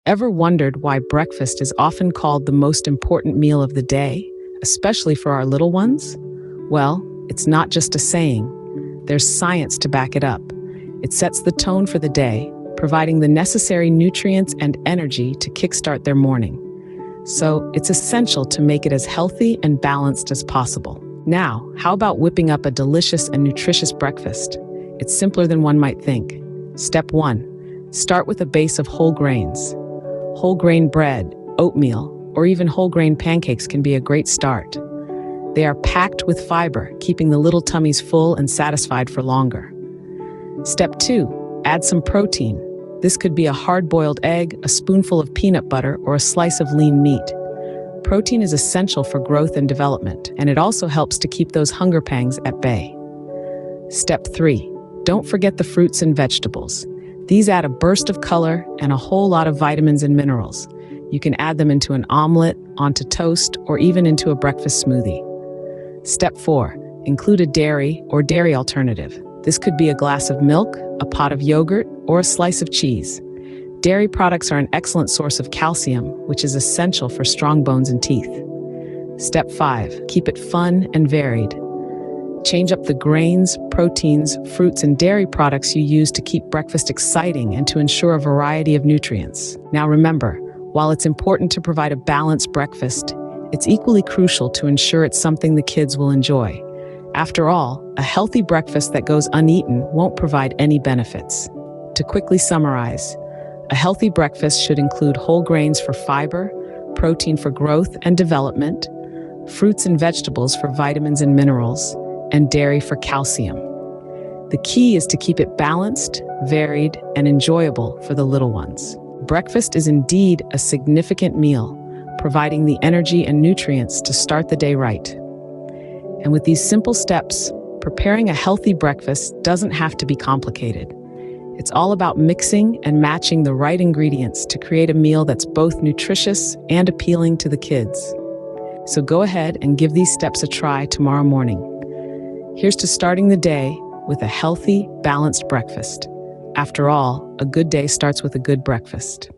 Ever wondered why breakfast is often called the most important meal of the day, especially for our little ones? Well, it's not just a saying. There's science to back it up. It sets the tone for the day, providing the necessary nutrients and energy to kickstart their morning. So, it's essential to make it as healthy and balanced as possible. Now, how about whipping up a delicious and nutritious breakfast? It's simpler than one might think. Step 1. Start with a base of whole grains. Whole grain bread, oatmeal, or even whole grain pancakes can be a great start. They are packed with fiber, keeping the little tummies full and satisfied for longer. Step 2. Add some protein. This could be a hard-boiled egg, a spoonful of peanut butter, or a slice of lean meat. Protein is essential for growth and development, and it also helps to keep those hunger pangs at bay. Step 3. Don't forget the fruits and vegetables. These add a burst of color and a whole lot of vitamins and minerals. You can add them into an omelet, onto toast, or even into a breakfast smoothie. Step 4. Include a dairy or dairy alternative. This could be a glass of milk, a pot of yogurt, or a slice of cheese. Dairy products are an excellent source of calcium, which is essential for strong bones and teeth. Step 5. Keep it fun and varied. Change up the grains, proteins, fruits, and dairy products you use to keep breakfast exciting and to ensure a variety of nutrients. Now remember, while it's important to provide a balanced breakfast, it's equally crucial to ensure it's something the kids will enjoy. After all, a healthy breakfast that goes uneaten won't provide any benefits. To quickly summarize, a healthy breakfast should include whole grains for fiber, protein for growth and development, fruits and vegetables for vitamins and minerals, and dairy for calcium. The key is to keep it balanced, varied, and enjoyable for the little ones. Breakfast is indeed a significant meal, providing the energy and nutrients to start the day right. And with these simple steps, preparing a healthy breakfast doesn't have to be complicated. It's all about mixing and matching the right ingredients to create a meal that's both nutritious and appealing to the kids. So go ahead and give these steps a try tomorrow morning. Here's to starting the day with a healthy, balanced breakfast. After all, a good day starts with a good breakfast.